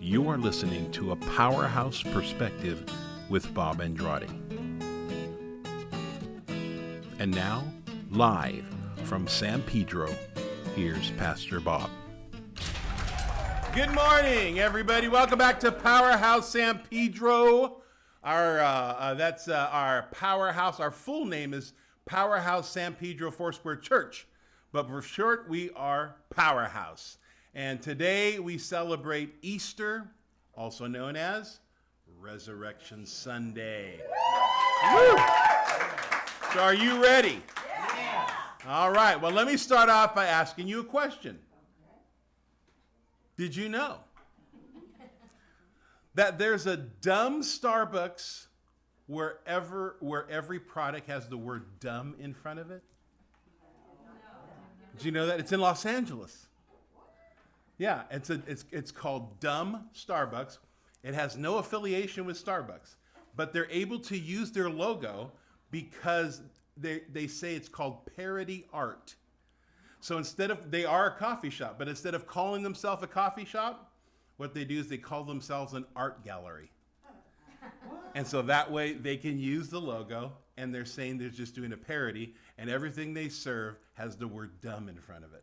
You are listening to a Powerhouse Perspective with Bob Andrade. And now, live from San Pedro, here's Pastor Bob. Good morning, everybody. Welcome back to Powerhouse San Pedro. That's our Powerhouse. Our full name is Powerhouse SanPedro Foursquare Church, but for short, we are Powerhouse. And today we celebrate Easter, also known as Resurrection Sunday. Woo! So are you ready? Yeah. All right. Well, let me start off by asking you a question. Did you know that there's a dumb Starbucks where every product has the word dumb in front of it? Did you know that? It's in Los Angeles. Yeah, it's called Dumb Starbucks. It has no affiliation with Starbucks, but they're able to use their logo because they say it's called parody art. So they are a coffee shop, but instead of calling themselves a coffee shop, what they do is they call themselves an art gallery. And so that way they can use the logo, and they're saying they're just doing a parody, and everything they serve has the word dumb in front of it.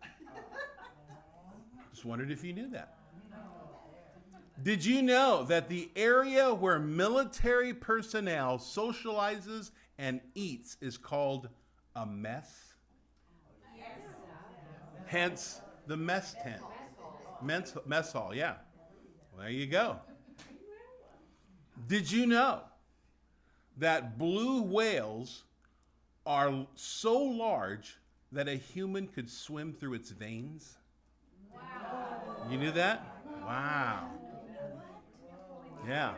Just wondered if you knew that. Did you know that the area where military personnel socializes and eats is called a mess? Yes. Hence the mess tent. Mess hall, yeah. Well, there you go. Did you know that blue whales are so large that a human could swim through its veins? You knew that? Wow. Yeah.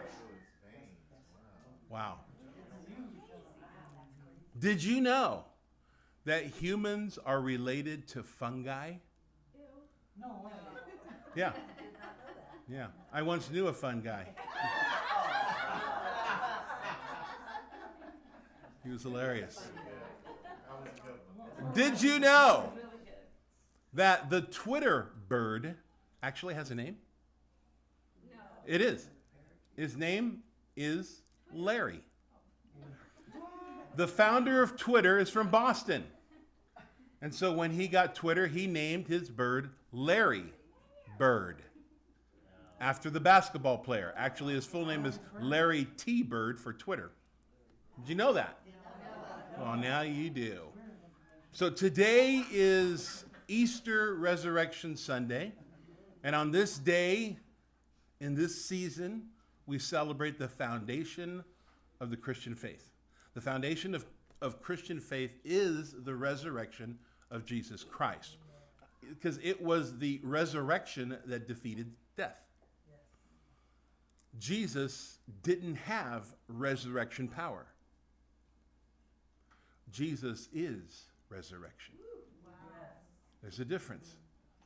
Wow. Did you know that humans are related to fungi? No way. Yeah. Yeah. I once knew a fun guy. He was hilarious. Did you know that the Twitter bird actually has a name? No. It is. His name is Larry. The founder of Twitter is from Boston. And so when he got Twitter, he named his bird Larry Bird, after the basketball player. Actually, his full name is Larry T. Bird for Twitter. Did you know that? Well, now you do. So today is Easter Resurrection Sunday. And on this day, in this season, we celebrate the foundation of the Christian faith. The foundation of Christian faith is the resurrection of Jesus Christ, because it was the resurrection that defeated death. Jesus didn't have resurrection power. Jesus is resurrection. There's a difference.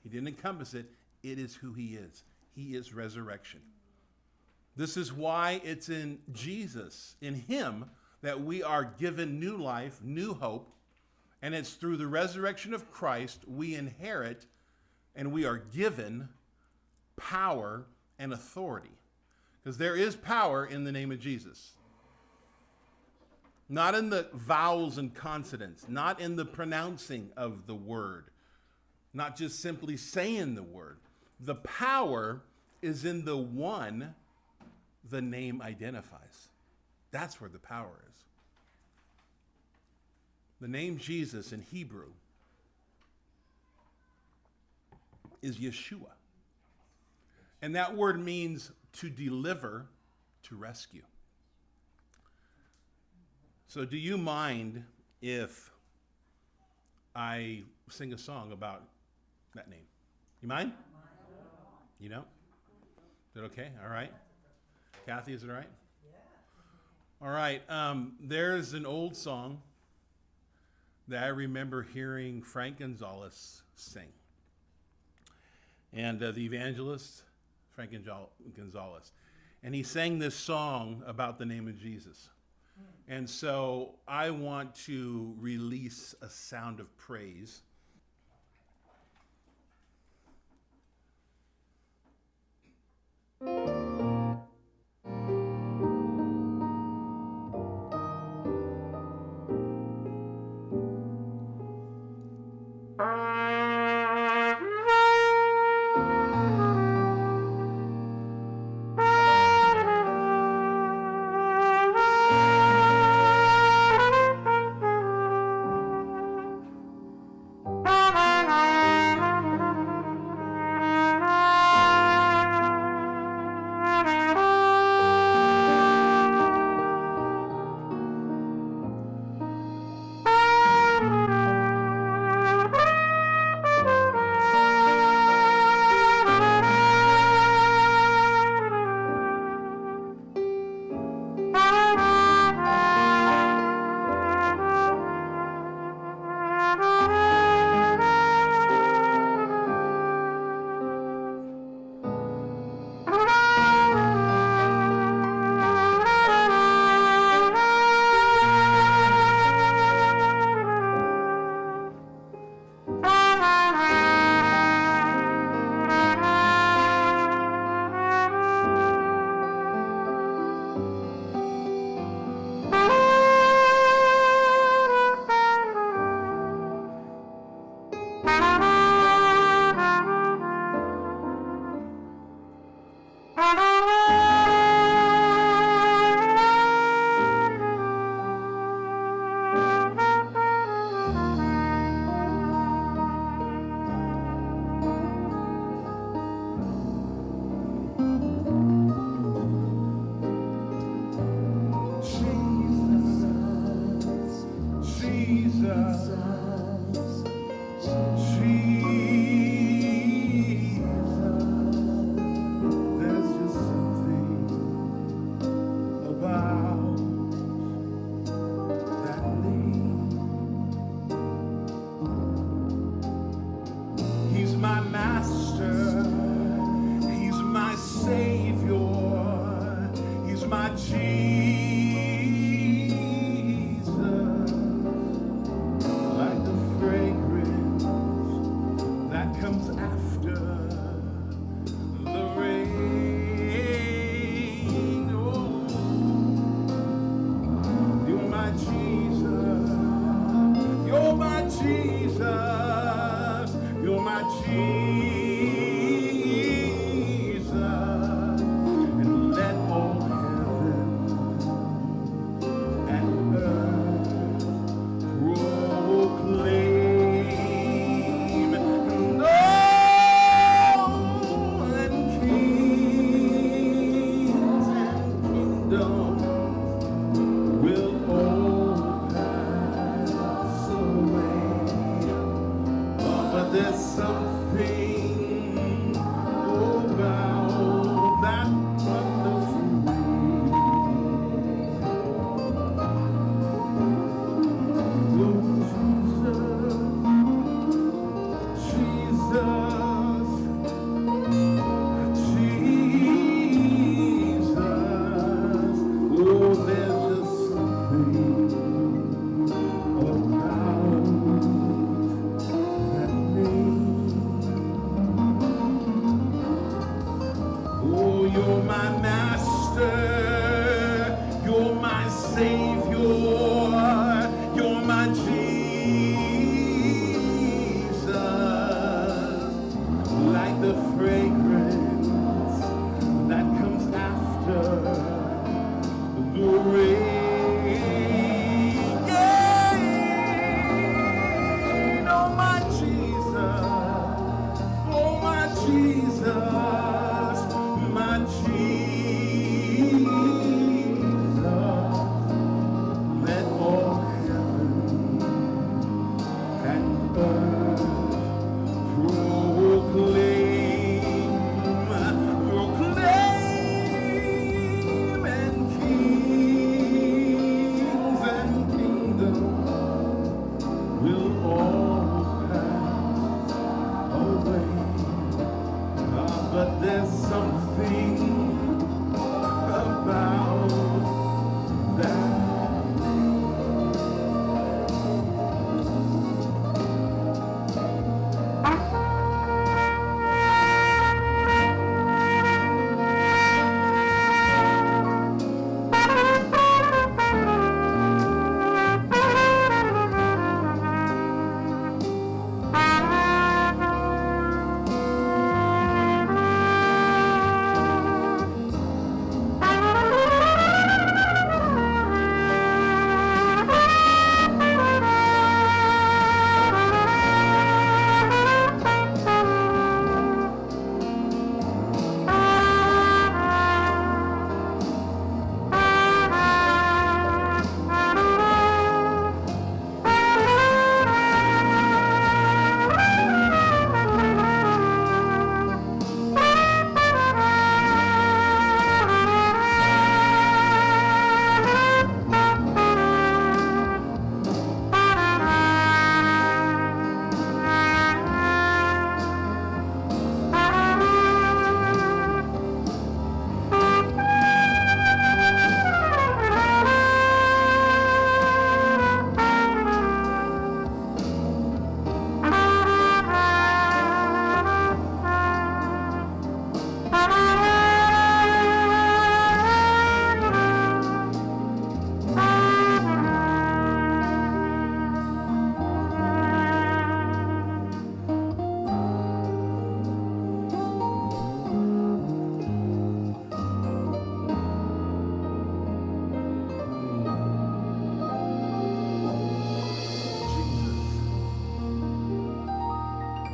He didn't encompass it. It is who he is. He is resurrection. This is why it's in Jesus, in him, that we are given new life, new hope, and it's through the resurrection of Christ we inherit and we are given power and authority. Because there is power in the name of Jesus. Not in the vowels and consonants, not in the pronouncing of the word, not just simply saying the word. The power is in the one the name identifies. That's where the power is. The name Jesus in Hebrew is Yeshua. And that word means to deliver, to rescue. So do you mind if I sing a song about that name? You mind? You don't? Is it okay? All right. Kathy, is it all right? Yeah. All right. There's an old song that I remember hearing Frank Gonzalez sing. And the evangelist, Frank Gonzalez. And he sang this song about the name of Jesus. And so I want to release a sound of praise. You're my master. You're my savior. You're my Jesus. Like the fragrance that comes after the rain. Yeah. Oh my Jesus. Oh my Jesus. My Jesus. Let all heaven and earth proclaim, and kings and kingdoms will all pass away. But there's something about that.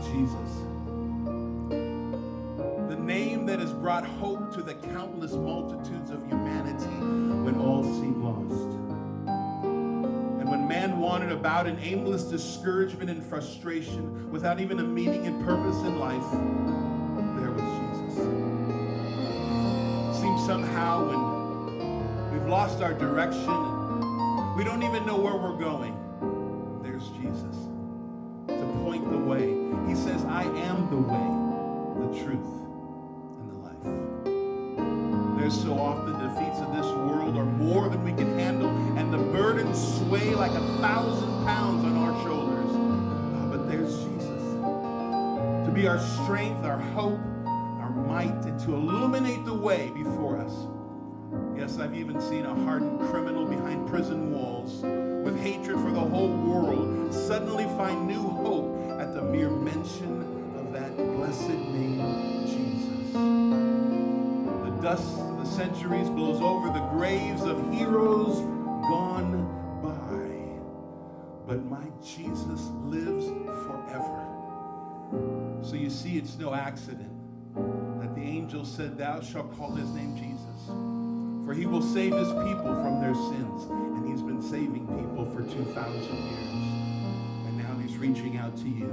Jesus. The name that has brought hope to the countless multitudes of humanity when all seem lost. And when man wandered about in aimless discouragement and frustration without even a meaning and purpose in life, there was Jesus. It seems somehow when we've lost our direction and we don't even know where we're going, there's Jesus to point the way. He says, I am the way, the truth, and the life. There's so often defeats of this world are more than we can handle, and the burdens sway like 1,000 pounds on our shoulders. But there's Jesus to be our strength, our hope, our might, and to illuminate the way before us. Yes, I've even seen a hardened criminal behind prison walls with hatred for the whole world suddenly find new hope at the mere mention of that blessed name, Jesus. The dust of the centuries blows over the graves of heroes gone by, but my Jesus lives forever. So you see, it's no accident that the angel said, thou shalt call his name Jesus, for he will save his people from their sins. And he's been saving people for 2,000 years. And now he's reaching out to you.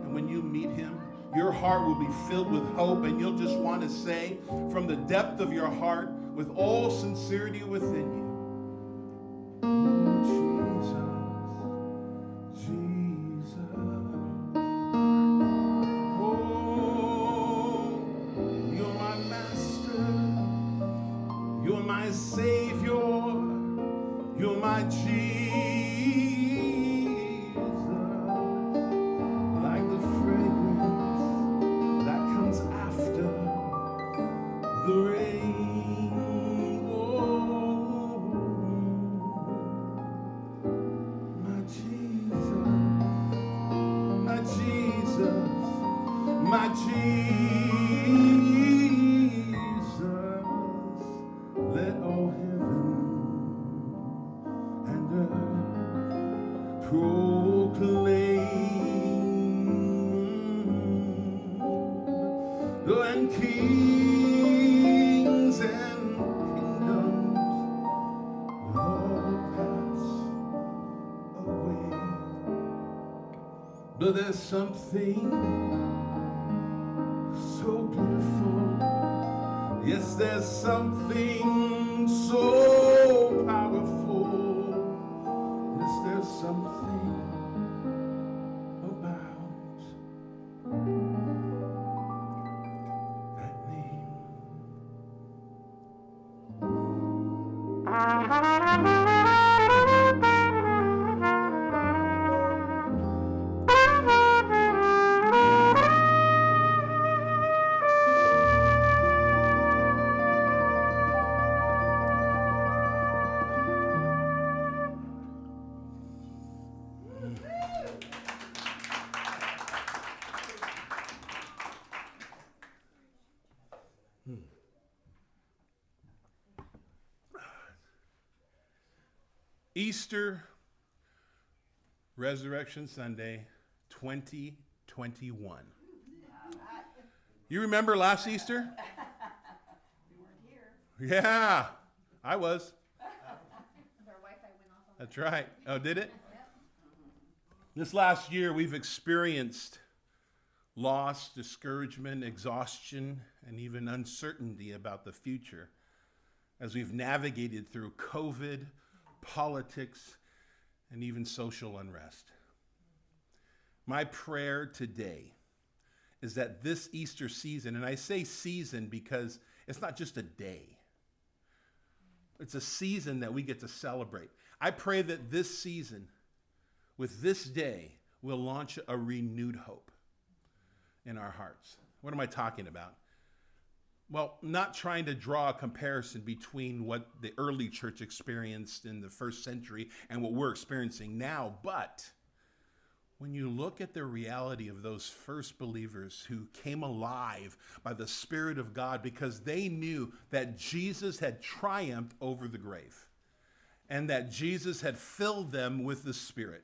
And when you meet him, your heart will be filled with hope, and you'll just want to say from the depth of your heart, with all sincerity within you, oh, Jesus, Jesus. Oh, you're my master. You're my savior. You're my Jesus. Like the fragrance that comes after and kings and kingdoms all pass away. But there's something so beautiful. Yes, there's something so powerful. Yes, there's something about that name. Easter, Resurrection Sunday, 2021. You remember last Easter? You weren't here. Yeah, I was. Their Wi-Fi went off on That's right. Oh, did it? Yep. This last year, we've experienced loss, discouragement, exhaustion, and even uncertainty about the future as we've navigated through COVID, politics, and even social unrest. My prayer today is that this Easter season, and I say season because it's not just a day, it's a season that we get to celebrate. I pray that this season, with this day, will launch a renewed hope in our hearts. What am I talking about? Well, not trying to draw a comparison between what the early church experienced in the first century and what we're experiencing now, but when you look at the reality of those first believers who came alive by the Spirit of God because they knew that Jesus had triumphed over the grave and that Jesus had filled them with the Spirit.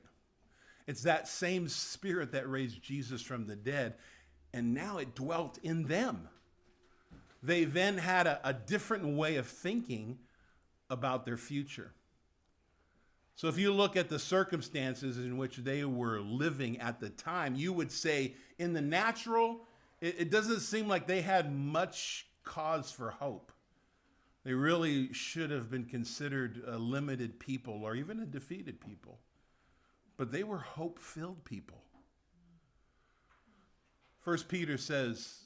It's that same Spirit that raised Jesus from the dead, and now it dwelt in them. They then had a different way of thinking about their future. So if you look at the circumstances in which they were living at the time, you would say in the natural, it doesn't seem like they had much cause for hope. They really should have been considered a limited people or even a defeated people. But they were hope-filled people. 1 Peter says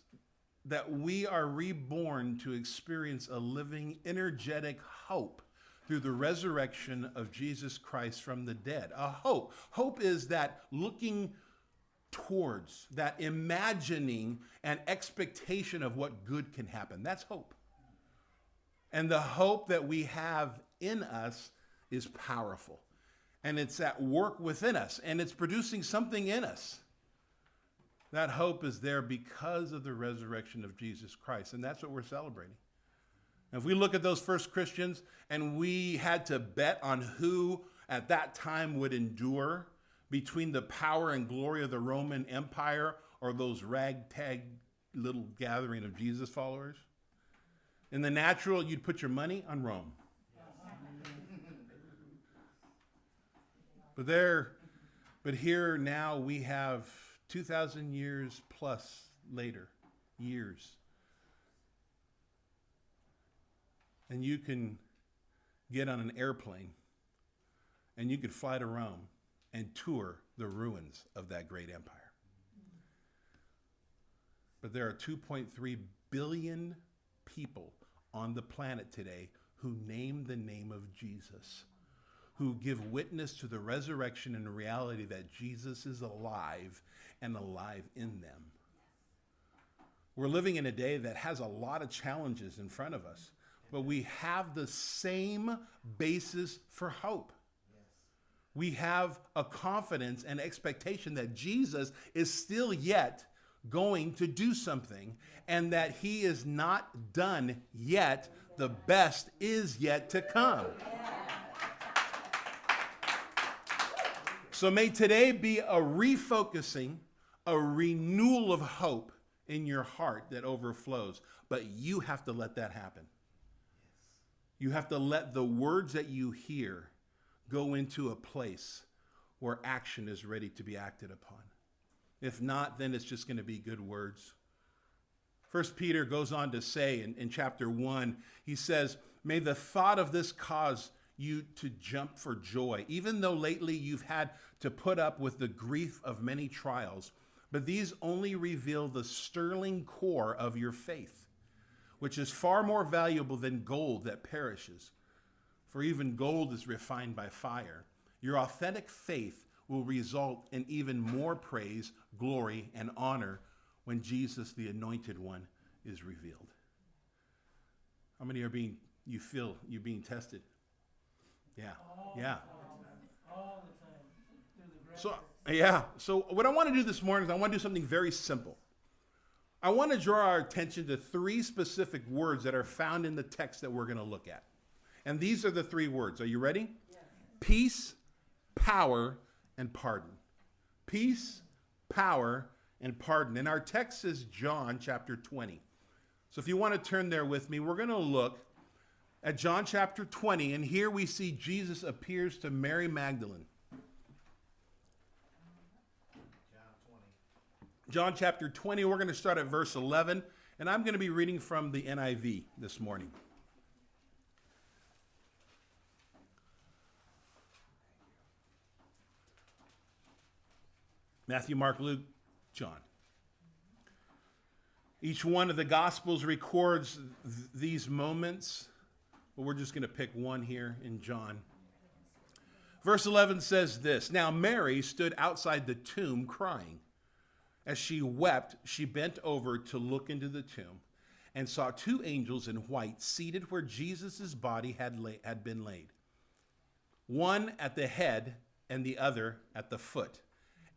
that we are reborn to experience a living, energetic hope through the resurrection of Jesus Christ from the dead. A hope. Hope is that looking towards, that imagining an expectation of what good can happen. That's hope. And the hope that we have in us is powerful. And it's at work within us, and it's producing something in us. That hope is there because of the resurrection of Jesus Christ, and that's what we're celebrating. And if we look at those first Christians, and we had to bet on who at that time would endure between the power and glory of the Roman Empire or those ragtag little gathering of Jesus followers, in the natural, you'd put your money on Rome. But here now we have 2,000 years plus later, years. And you can get on an airplane and you could fly to Rome and tour the ruins of that great empire. But there are 2.3 billion people on the planet today who name the name of Jesus, who give witness to the resurrection and the reality that Jesus is alive and alive in them. We're living in a day that has a lot of challenges in front of us, but we have the same basis for hope. We have a confidence and expectation that Jesus is still yet going to do something and that he is not done yet. The best is yet to come. So may today be a refocusing, a renewal of hope in your heart that overflows. But you have to let that happen. You have to let the words that you hear go into a place where action is ready to be acted upon. If not, then it's just going to be good words. First Peter goes on to say in chapter 1, he says, may the thought of this cause you to jump for joy, even though lately you've had to put up with the grief of many trials, but these only reveal the sterling core of your faith, which is far more valuable than gold that perishes. For even gold is refined by fire. Your authentic faith will result in even more praise, glory, and honor when Jesus, the Anointed One, is revealed. How many are you feel you're being tested? Yeah, yeah. All the time. So what I want to do this morning is I want to do something very simple. I want to draw our attention to 3 specific words that are found in the text that we're going to look at. And these are the 3 words. Are you ready? Yes. Peace, power, and pardon. Peace, power, and pardon. And our text is John chapter 20. So if you want to turn there with me, we're going to look at John chapter 20. And here we see Jesus appears to Mary Magdalene. John chapter 20, we're going to start at verse 11. And I'm going to be reading from the NIV this morning. Matthew, Mark, Luke, John. Each one of the Gospels records these moments, but we're just going to pick one here in John. Verse 11 says this, now Mary stood outside the tomb crying. As she wept, she bent over to look into the tomb and saw 2 angels in white seated where Jesus' body had been laid, one at the head and the other at the foot.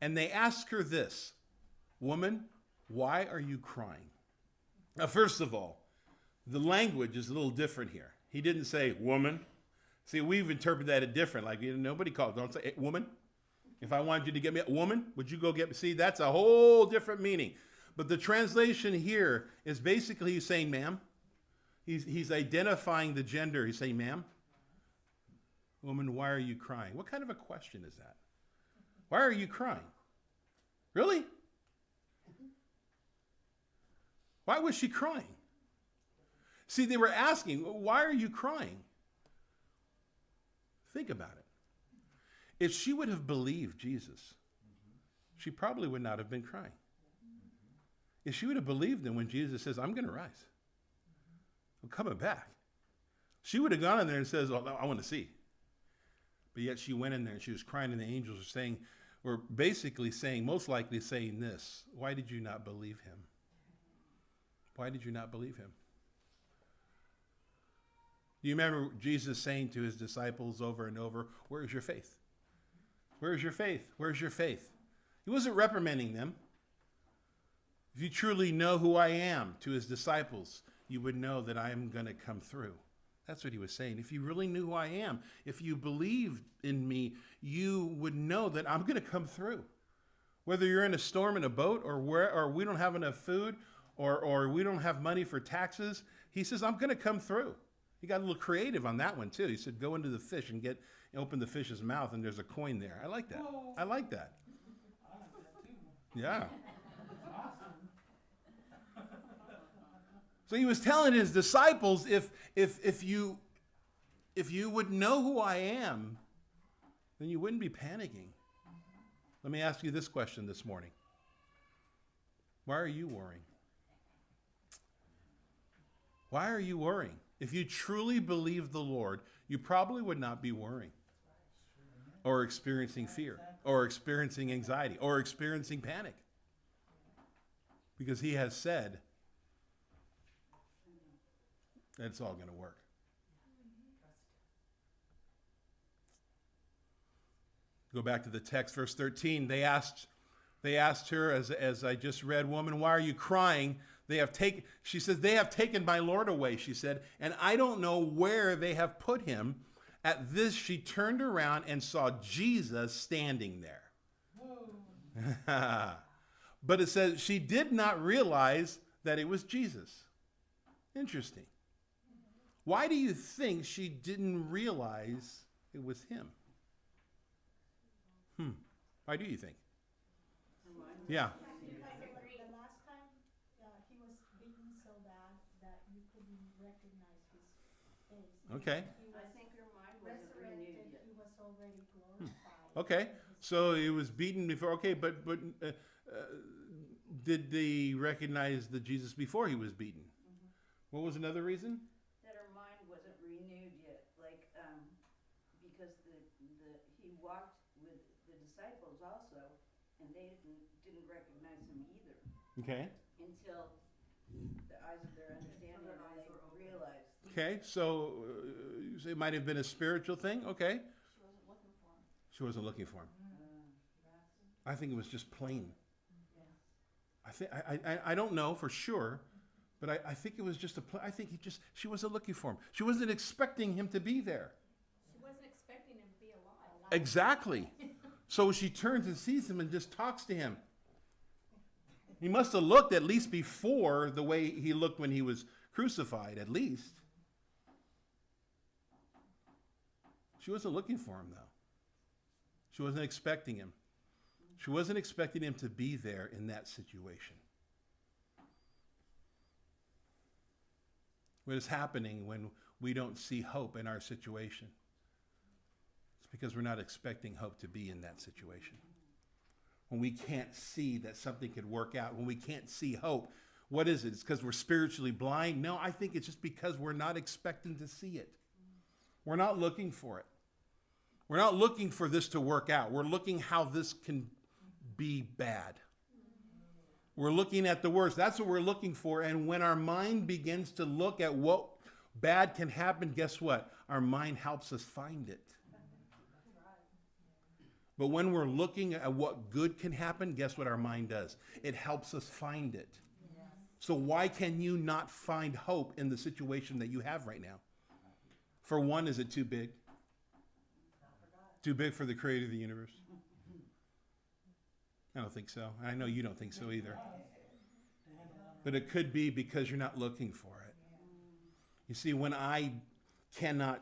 And they asked her this, woman, why are you crying? Now, first of all, the language is a little different here. He didn't say woman. See, we've interpreted that different. Like, nobody calls, don't say woman. If I wanted you to get me a woman, would you go get me? See, that's a whole different meaning. But the translation here is basically he's saying, ma'am. He's identifying the gender. He's saying, ma'am, woman, why are you crying? What kind of a question is that? Why are you crying? Really? Why was she crying? See, they were asking, why are you crying? Think about it. If she would have believed Jesus, she probably would not have been crying. If she would have believed him when Jesus says, I'm going to rise, I'm coming back, she would have gone in there and says, oh, I want to see. But yet she went in there and she was crying, and the angels were basically saying, most likely saying this, why did you not believe him? Why did you not believe him? Do you remember Jesus saying to his disciples over and over, where is your faith? Where is your faith? Where's your faith? He wasn't reprimanding them. If you truly know who I am, to his disciples, you would know that I am going to come through. That's what he was saying. If you really knew who I am, if you believed in me, you would know that I'm going to come through. Whether you're in a storm in a boat or we don't have enough food or we don't have money for taxes, he says, I'm going to come through. He got a little creative on that one too. He said, go into the fish and open the fish's mouth and there's a coin there. I like that. Whoa. I like that. I like that too. Yeah. Awesome. So he was telling his disciples, if you would know who I am, then you wouldn't be panicking. Let me ask you this question this morning. Why are you worrying? Why are you worrying? If you truly believe the Lord, you probably would not be worrying or experiencing fear or experiencing anxiety or experiencing panic, because he has said that it's all going to work. Go back to the text, verse 13. They asked her, as I just read, woman, why are you crying? She says, they have taken my Lord away, she said, and I don't know where they have put him. At this, she turned around and saw Jesus standing there. But it says she did not realize that it was Jesus. Interesting. Why do you think she didn't realize it was him? Why do you think? Yeah. Because the last time he was beaten so bad that you couldn't recognize his face. Okay. He I was think her mind wasn't renewed resurrected. yet. He was already glorified. Okay. So he was beaten before. Okay, but did they recognize the Jesus before he was beaten? What was another reason? That her mind wasn't renewed yet, like, because he walked with the disciples also, and they didn't recognize him either Okay. until the eyes of their understanding and they realized. Okay. So you say it might have been a spiritual thing. Okay. She wasn't looking for him. She wasn't looking for him. I think it was just plain. I don't know for sure, but I think it was just I think she wasn't looking for him. She wasn't expecting him to be there. She wasn't expecting him to be alive. Exactly. So she turns and sees him and just talks to him. He must have looked at least before the way he looked when he was crucified, at least. She wasn't looking for him, though. She wasn't expecting him. She wasn't expecting him to be there in that situation. What is happening when we don't see hope in our situation? It's because we're not expecting hope to be in that situation. When we can't see that something could work out, when we can't see hope, what is it? It's because we're spiritually blind? No, I think it's just because we're not expecting to see it. We're not looking for it. We're not looking for this to work out. We're looking how this can be bad. We're looking at the worst. That's what we're looking for. And when our mind begins to look at what bad can happen, guess what? Our mind helps us find it. But when we're looking at what good can happen, guess what our mind does? It helps us find it. So why can you not find hope in the situation that you have right now? For one, is it too big? Too big for the creator of the universe? I don't think so. I know you don't think so either. But it could be because you're not looking for it. You see, when I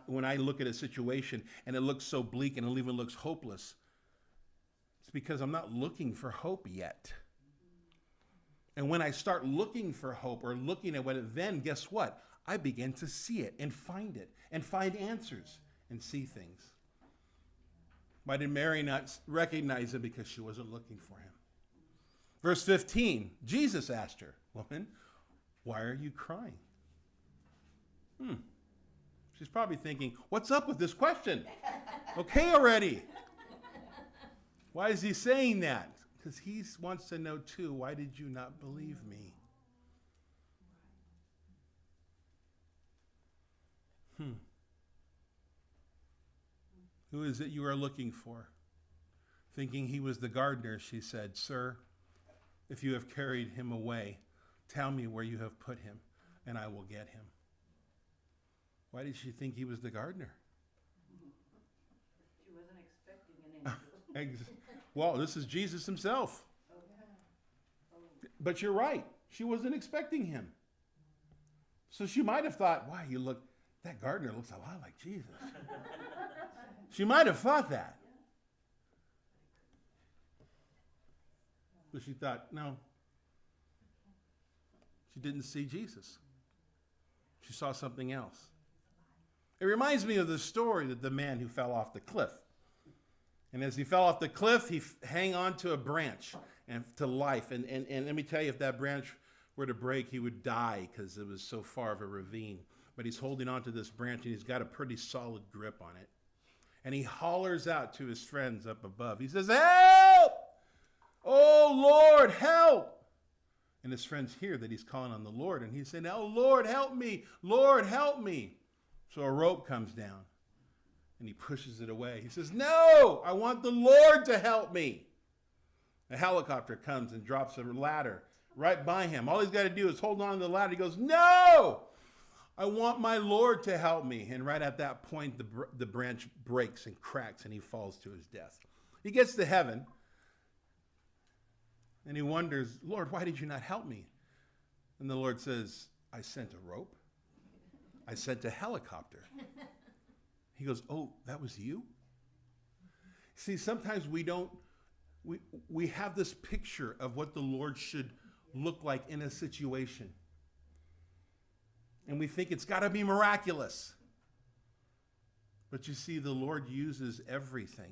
look at a situation and it looks so bleak and it even looks hopeless, it's because I'm not looking for hope yet. And when I start looking for hope or looking at what, then guess what? I begin to see it and find answers and see things. Why did Mary not recognize him? Because she wasn't looking for him. Verse 15, Jesus asked her, "Woman, why are you crying?" She's probably thinking, what's up with this question? Okay already. Why is he saying that? Because he wants to know too, why did you not believe me? Who is it you are looking for? Thinking he was the gardener, she said, "Sir, if you have carried him away, tell me where you have put him, and I will get him." Why did she think he was the gardener? She wasn't expecting an angel. Well, this is Jesus himself. But you're right. She wasn't expecting him. So she might have thought, wow, that gardener looks a lot like Jesus. She might have thought that. But she thought, no. She didn't see Jesus. She saw something else. It reminds me of the story of the man who fell off the cliff. And as he fell off the cliff, he hung on to a branch and to life. And let me tell you, if that branch were to break, he would die because it was so far of a ravine. But he's holding on to this branch, and he's got a pretty solid grip on it. And he hollers out to his friends up above. He says, "Help! Oh, Lord, help!" And his friends hear that he's calling on the Lord. And he's saying, "Oh, Lord, help me! Lord, help me!" So a rope comes down, and he pushes it away. He says, "No, I want the Lord to help me." A helicopter comes and drops a ladder right by him. All he's got to do is hold on to the ladder. He goes, "No, I want my Lord to help me." And right at that point, the branch breaks and cracks, and he falls to his death. He gets to heaven, And he wonders, Lord, why did you not help me? And the Lord says, I sent a rope. I sent a helicopter. He goes, oh, that was you? See, sometimes we have this picture of what the Lord should look like in a situation. And we think it's got to be miraculous. But you see, the Lord uses everything.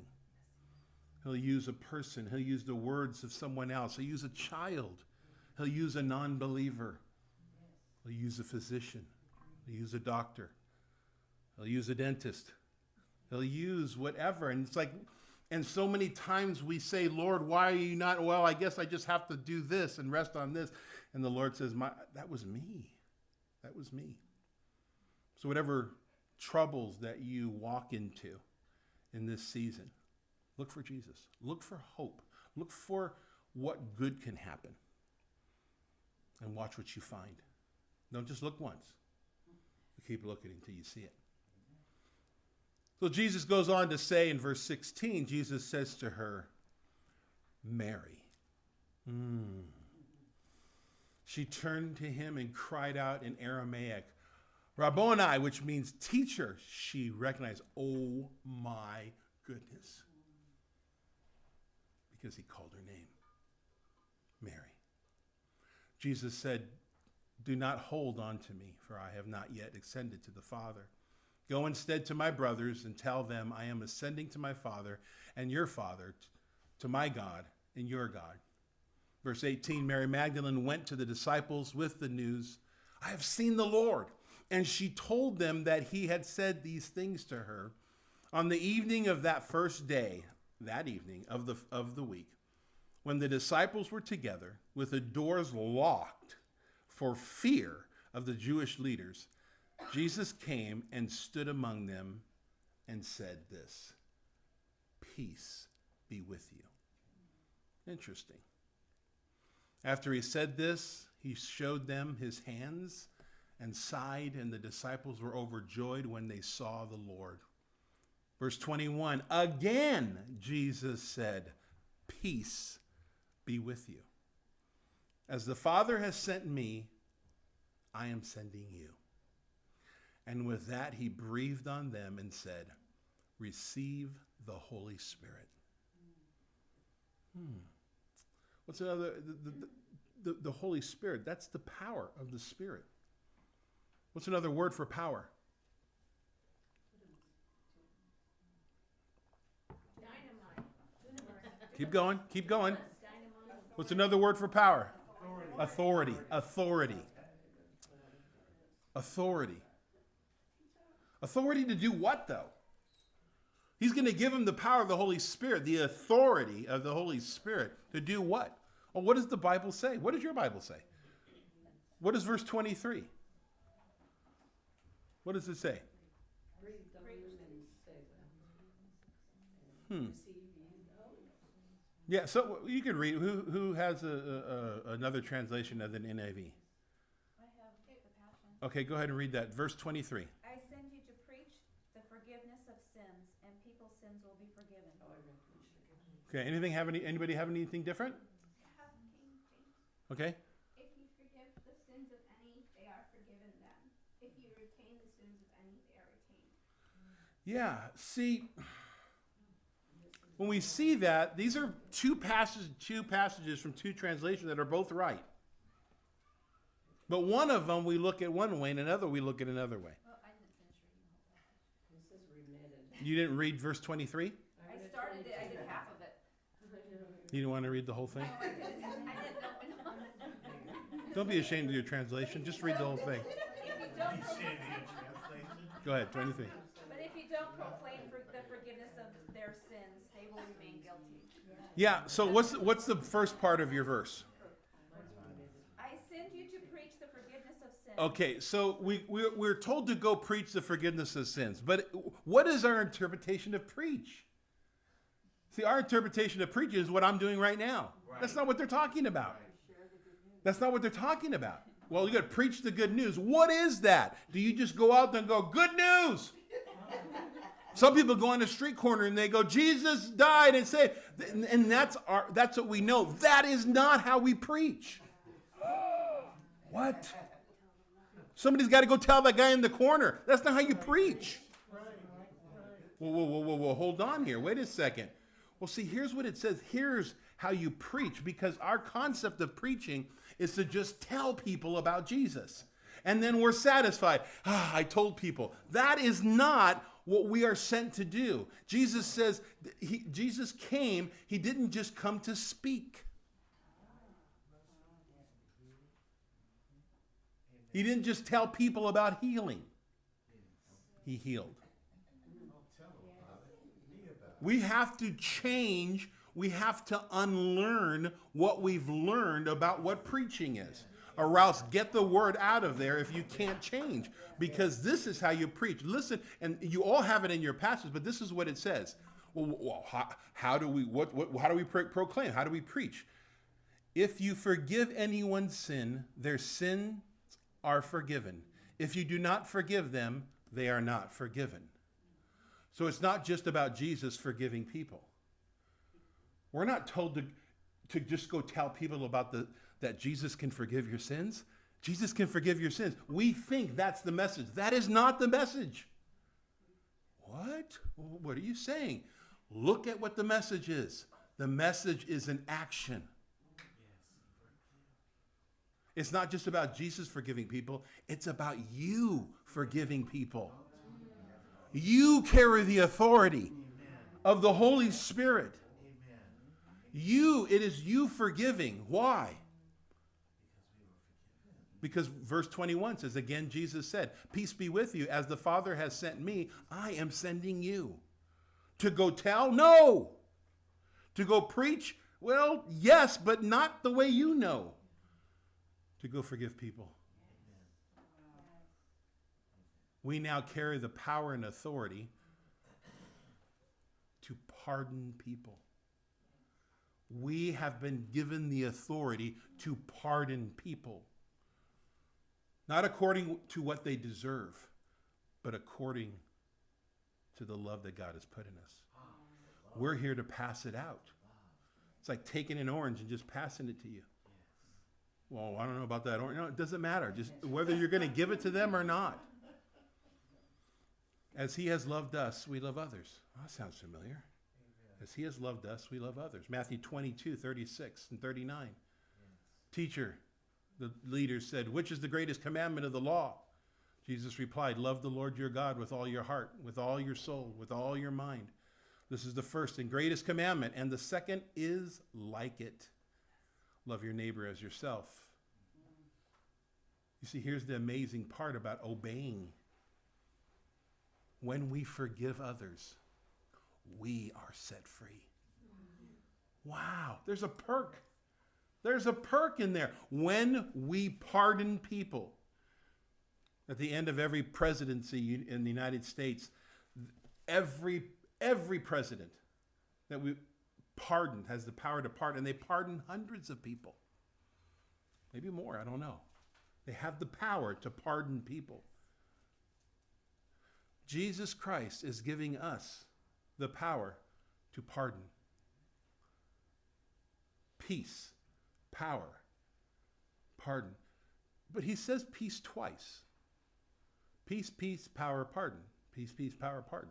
He'll use a person. He'll use the words of someone else. He'll use a child. He'll use a non-believer. He'll use a physician. He'll use a doctor. He'll use a dentist. He'll use whatever. And it's like, and so many times we say, Lord, why are you not? Well, I guess I just have to do this and rest on this. And the Lord says, that was me. That was me. So whatever troubles that you walk into in this season, look for Jesus. Look for hope. Look for what good can happen. And watch what you find. Don't just look once. Keep looking until you see it. So Jesus goes on to say in verse 16, Jesus says to her, Mary. She turned to him and cried out in Aramaic, Rabboni, which means teacher. She recognized, oh my goodness. Because he called her name, Mary. Jesus said, do not hold on to me, for I have not yet ascended to the Father. Go instead to my brothers and tell them I am ascending to my Father and your Father, to my God and your God. Verse 18, Mary Magdalene went to the disciples with the news, I have seen the Lord. And she told them that he had said these things to her. On the evening of that first day, that evening of the week, when the disciples were together with the doors locked for fear of the Jewish leaders, Jesus came and stood among them and said this, peace be with you. Interesting. After he said this, he showed them his hands and side, and the disciples were overjoyed when they saw the Lord. Verse 21, again Jesus said, peace be with you. As the Father has sent me, I am sending you. And with that, he breathed on them and said, receive the Holy Spirit. What's another? The Holy Spirit, that's the power of the Spirit. What's another word for power? Dynamite. Keep going, keep going. Dynamite. What's another word for power? Authority. Authority. Authority. Authority to do what, though? He's going to give him the power of the Holy Spirit, the authority of the Holy Spirit to do what? Well, what does the Bible say? What does your Bible say? What does verse 23? What does it say? Yeah, so you can read. Who has another translation other than NIV? I have the Passion. Okay, go ahead and read that. Verse 23. I send you to preach the forgiveness of sins, and people's sins will be forgiven. Okay, anybody have anything different? Have King James. Okay. If you forgive the sins of any, they are forgiven them. If you retain the sins of any, they are retained. Yeah, see, when we see that, these are two passages from two translations that are both right. But one of them we look at one way and another we look at another way. Well, I didn't finish reading the whole passage. This is remitted. You didn't read verse 23? I started it, I did half of it. You didn't want to read the whole thing? No, I didn't know. Don't be ashamed of your translation. Just read the whole thing. If you don't Go ahead, 23. But if you don't proclaim the forgiveness of their sins, they will remain guilty. Yeah, so what's the first part of your verse? I send you to preach the forgiveness of sins. Okay, so we're told to go preach the forgiveness of sins. But what is our interpretation of preach? See, our interpretation of preach is what I'm doing right now. Right. That's not what they're talking about. That's not what they're talking about. Well, you got to preach the good news. What is that? Do you just go out and go, good news? Some people go on the street corner and they go, Jesus died and say, and that's what we know. That is not how we preach. What? Somebody's got to go tell that guy in the corner. That's not how you preach. Whoa, hold on here. Wait a second. Well, see, here's what it says. Here's how you preach, because our concept of preaching is to just tell people about Jesus. And then we're satisfied. I told people. That is not what we are sent to do. Jesus says, Jesus came, he didn't just come to speak. He didn't just tell people about healing. He healed. We have to change. We have to unlearn what we've learned about what preaching is. Or else get the word out of there if you can't change. Because this is how you preach. Listen, and you all have it in your passage, but this is what it says. Well, how do we proclaim? How do we preach? If you forgive anyone's sin, their sins are forgiven. If you do not forgive them, they are not forgiven. So it's not just about Jesus forgiving people. We're not told to just go tell people about that Jesus can forgive your sins. Jesus can forgive your sins. We think that's the message. That is not the message. What? What are you saying? Look at what the message is. The message is an action. It's not just about Jesus forgiving people. It's about you forgiving people. You carry the authority of the Holy Spirit. It is you forgiving. Why? Because verse 21 says, again, Jesus said, peace be with you. As the Father has sent me, I am sending you. To go tell? No. To go preach? Well, yes, but not the way you know. To go forgive people. We now carry the power and authority to pardon people. We have been given the authority to pardon people. Not according to what they deserve, but according to the love that God has put in us. We're here to pass it out. It's like taking an orange and just passing it to you. Well, I don't know about that orange. No, it doesn't matter. Just whether you're going to give it to them or not. As he has loved us, we love others. Oh, that sounds familiar. As he has loved us, we love others. Matthew 22:36 and 39. Teacher, the leaders said, which is the greatest commandment of the law? Jesus replied, love the Lord your God with all your heart, with all your soul, with all your mind. This is the first and greatest commandment, and the second is like it. Love your neighbor as yourself. You see, here's the amazing part about obeying. When we forgive others, we are set free. Wow, there's a perk. There's a perk in there. When we pardon people. At the end of every presidency in the United States, every president that we pardoned has the power to pardon. And they pardon hundreds of people. Maybe more, I don't know. They have the power to pardon people. Jesus Christ is giving us the power to pardon. Peace, power, pardon. But he says peace twice. Peace, peace, power, pardon. Peace, peace, power, pardon.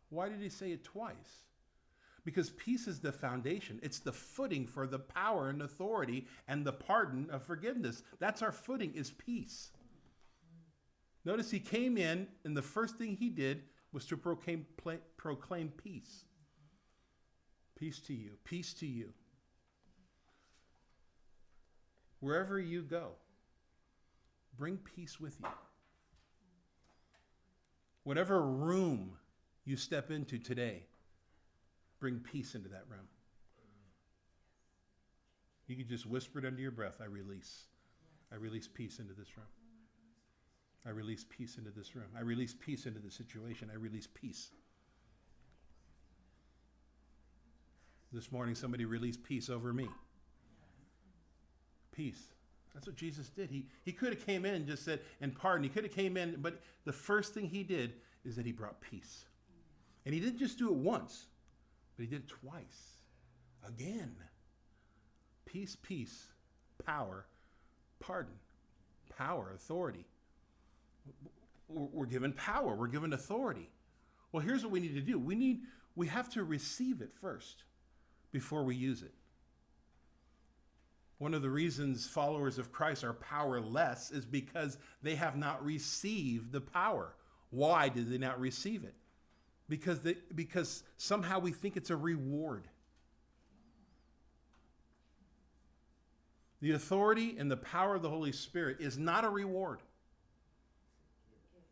Why did he say it twice? Because peace is the foundation. It's the footing for the power and authority and the pardon of forgiveness. That's our footing, is peace. Notice he came in, and the first thing he did was to proclaim peace. Peace to you. Peace to you. Wherever you go, bring peace with you. Whatever room you step into today, bring peace into that room. You can just whisper it under your breath, I release. I release peace into this room. I release peace into this room. I release peace into the situation. I release peace. This morning, somebody released peace over me. Peace. That's what Jesus did. He could have came in and just said, and pardon. He could have came in, but the first thing he did is that he brought peace. And he didn't just do it once, but he did it twice. Again. Peace, peace, power, pardon, power, authority. We're given power. We're given authority. Well, here's what we need to do. We have to receive it first before we use it. One of the reasons followers of Christ are powerless is because they have not received the power. Why did they not receive it? Because somehow we think it's a reward. The authority and the power of the Holy Spirit is not a reward.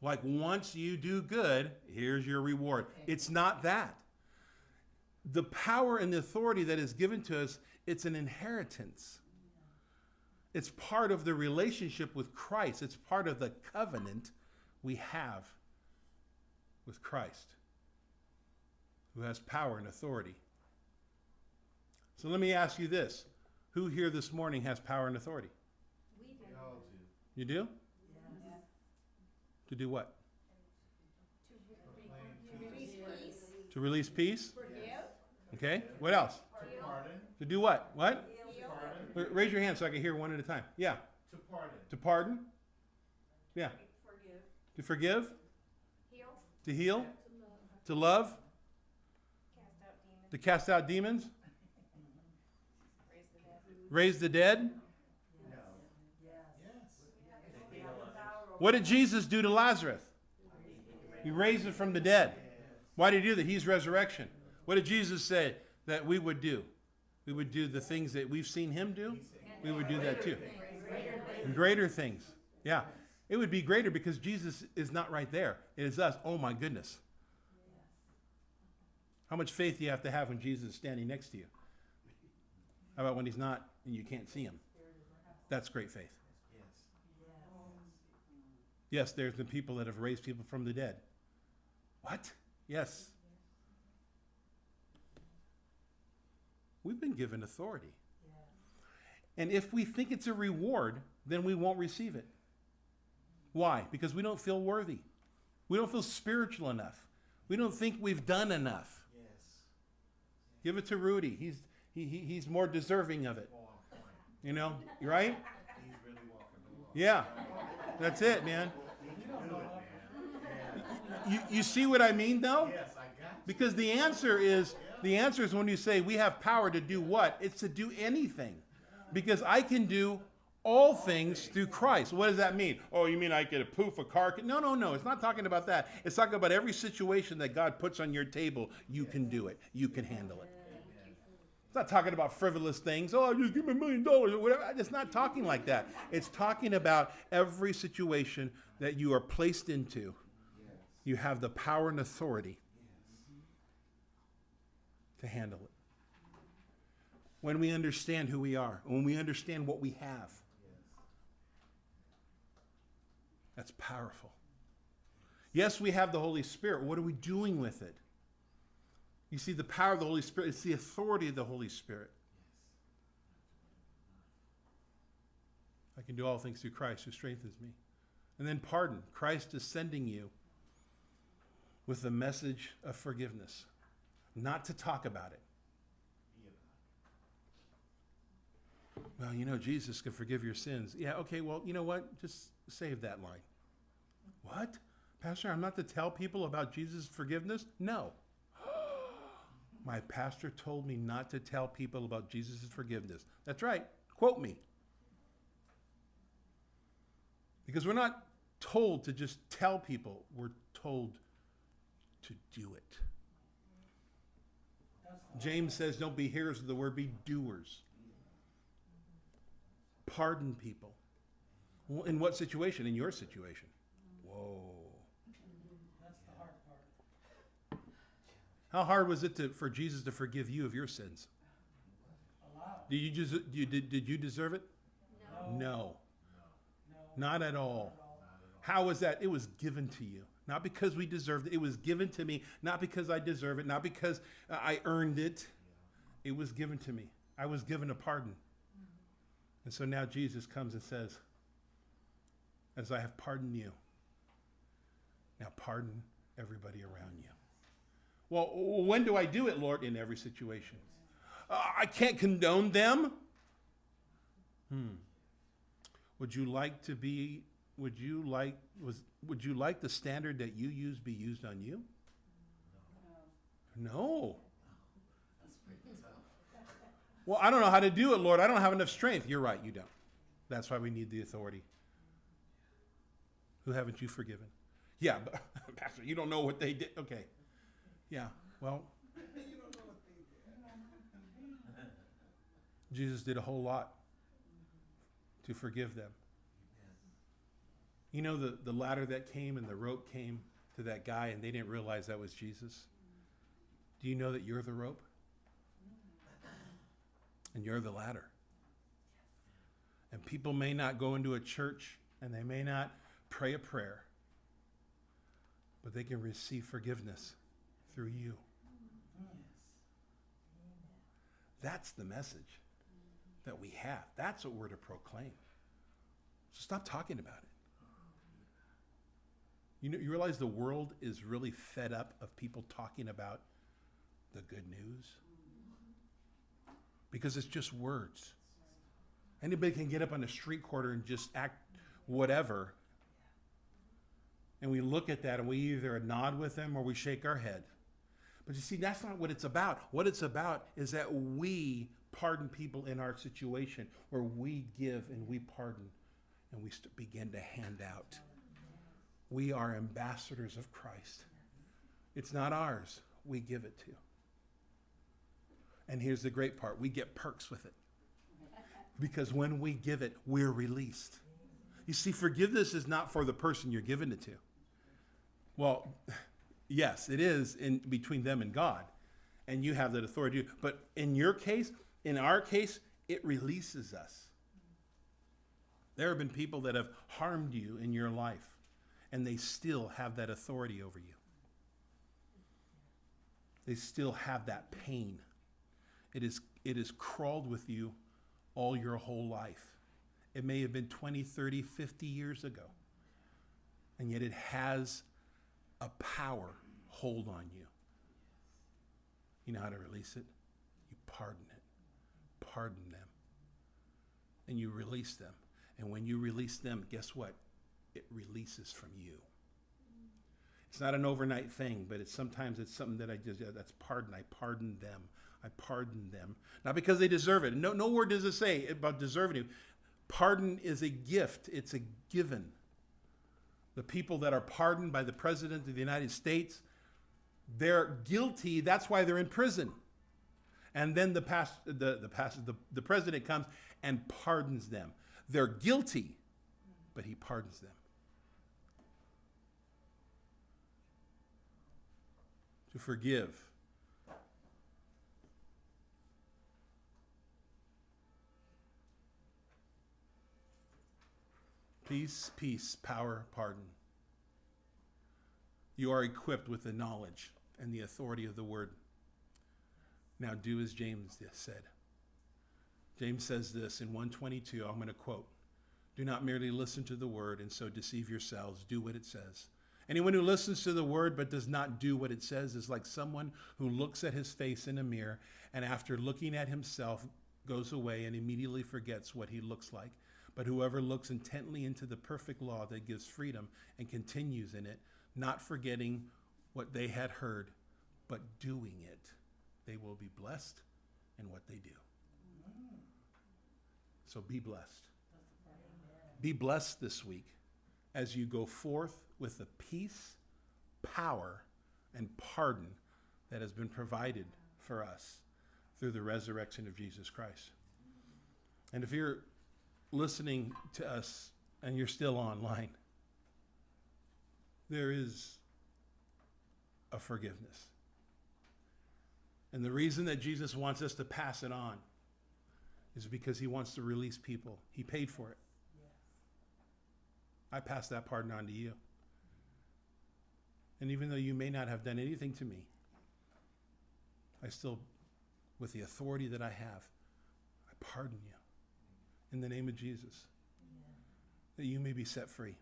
Like once you do good, here's your reward. It's not that. The power and the authority that is given to us, it's an inheritance. It's part of the relationship with Christ. It's part of the covenant we have with Christ, who has power and authority. So let me ask you this. Who here this morning has power and authority? We do. You do? Yes. To do what? Release peace. To release peace? Forgive. Okay. What else? Heal. To do what? What? Heal. Raise your hand so I can hear one at a time. Yeah. To pardon. To pardon? Yeah. Forgive. To forgive? Heal. To heal? To love? Cast out demons. To cast out demons? Raise the dead. Raise the dead? Yes. What did Jesus do to Lazarus? He raised him from the dead. Why did he do that? He's resurrection. What did Jesus say that we would do? We would do the things that we've seen him do. We would do that too. And greater things. Yeah. It would be greater because Jesus is not right there. It is us. Oh my goodness. How much faith do you have to have when Jesus is standing next to you? How about when he's not and you can't see him? That's great faith. Yes, there's the people that have raised people from the dead. What? Yes. We've been given authority. And if we think it's a reward, then we won't receive it. Why? Because we don't feel worthy. We don't feel spiritual enough. We don't think we've done enough. Give it to Rudy. He's more deserving of it. You know, right? Yeah, that's it, man. You see what I mean, though? Yes, I got you. Because the answer is when you say we have power to do what? It's to do anything. Because I can do all things through Christ. What does that mean? Oh, you mean I get a poof, a car? No. It's not talking about that. It's talking about every situation that God puts on your table, you can do it. You can handle it. It's not talking about frivolous things. Oh, just give me $1 million or whatever. It's not talking like that. It's talking about every situation that you are placed into. You have the power and authority to handle it. When we understand who we are, when we understand what we have, that's powerful. Yes, we have the Holy Spirit. What are we doing with it? You see, the power of the Holy Spirit, it's the authority of the Holy Spirit. I can do all things through Christ who strengthens me. And then pardon. Christ is sending you with the message of forgiveness, not to talk about it. Well, you know, Jesus can forgive your sins. Yeah, okay, well, you know what? Just save that line. What? Pastor, I'm not to tell people about Jesus' forgiveness? No. My pastor told me not to tell people about Jesus' forgiveness. That's right. Quote me. Because we're not told to just tell people. We're told to do it. James says, don't be hearers of the word, be doers. Pardon people. Well, in what situation? In your situation. Whoa. That's the hard part. How hard was it for Jesus to forgive you of your sins? A lot. Did you deserve it? No. No. No. Not at all. How was that? It was given to you. Not because we deserved it. It was given to me. Not because I deserve it. Not because I earned it. It was given to me. I was given a pardon. And so now Jesus comes and says, as I have pardoned you, now pardon everybody around you. Well, when do I do it, Lord? In every situation. I can't condone them. Would you like the standard that you use be used on you? No. Well, I don't know how to do it, Lord. I don't have enough strength. You're right, you don't. That's why we need the authority. Who haven't you forgiven? Yeah, but Pastor, you don't know what they did. Okay. Yeah, well, Jesus did a whole lot to forgive them. You know the ladder that came and the rope came to that guy and they didn't realize that was Jesus? Do you know that you're the rope? And you're the ladder. And people may not go into a church and they may not pray a prayer, but they can receive forgiveness through you. That's the message that we have. That's what we're to proclaim. So stop talking about it. You realize the world is really fed up of people talking about the good news? Because it's just words. Anybody can get up on a street corner and just act whatever. And we look at that and we either nod with them or we shake our head. But you see, that's not what it's about. What it's about is that we pardon people in our situation, where we give and we pardon and we begin to hand out. We are ambassadors of Christ. It's not ours. We give it to. And here's the great part. We get perks with it. Because when we give it, we're released. You see, forgiveness is not for the person you're giving it to. Well, yes, it is in between them and God. And you have that authority. But in your case, in our case, it releases us. There have been people that have harmed you in your life, and they still have that authority over you. They still have that pain. It is crawled with you all your whole life. It may have been 20, 30, 50 years ago. And yet it has a power hold on you. You know how to release it? You pardon it. Pardon them. And you release them. And when you release them, guess what? It releases from you. It's not an overnight thing, but sometimes it's something that that's pardon. I pardon them. I pardon them. Not because they deserve it. No word does it say about deserving it. Pardon is a gift. It's a given. The people that are pardoned by the President of the United States, they're guilty. That's why they're in prison. And then the president comes and pardons them. They're guilty, but he pardons them. To forgive. Peace, peace, power, pardon. You are equipped with the knowledge and the authority of the word. Now do as James said. James says this in 1:22, I'm going to quote, "Do not merely listen to the word and so deceive yourselves. Do what it says. Anyone who listens to the word but does not do what it says is like someone who looks at his face in a mirror and after looking at himself goes away and immediately forgets what he looks like. But whoever looks intently into the perfect law that gives freedom and continues in it, not forgetting what they had heard, but doing it, they will be blessed in what they do." So be blessed. Be blessed this week as you go forth with the peace, power, and pardon that has been provided for us through the resurrection of Jesus Christ. And if you're listening to us and you're still online, there is a forgiveness. And the reason that Jesus wants us to pass it on is because he wants to release people. He paid for it. I pass that pardon on to you. And even though you may not have done anything to me, I still, with the authority that I have, I pardon you in the name of Jesus, that you may be set free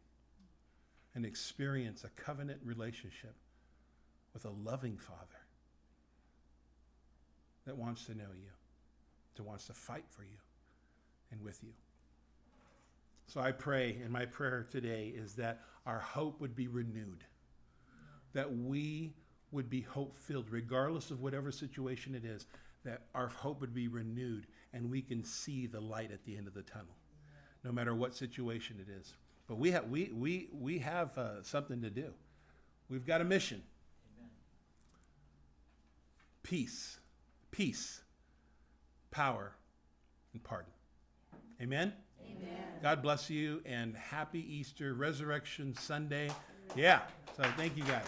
and experience a covenant relationship with a loving Father that wants to know you, that wants to fight for you and with you. So I pray, and my prayer today is that our hope would be renewed, that we would be hope-filled, regardless of whatever situation it is, that our hope would be renewed, and we can see the light at the end of the tunnel, no matter what situation it is. But we have something to do. We've got a mission. Amen. Peace, power, and pardon. Amen? Amen. God bless you, and happy Easter, Resurrection Sunday. Yeah, so thank you guys.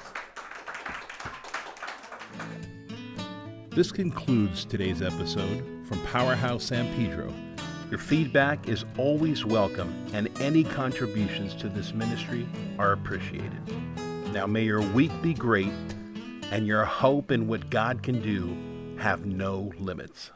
This concludes today's episode from Powerhouse SanPedro. Your feedback is always welcome, and any contributions to this ministry are appreciated. Now may your week be great, and your hope in what God can do have no limits.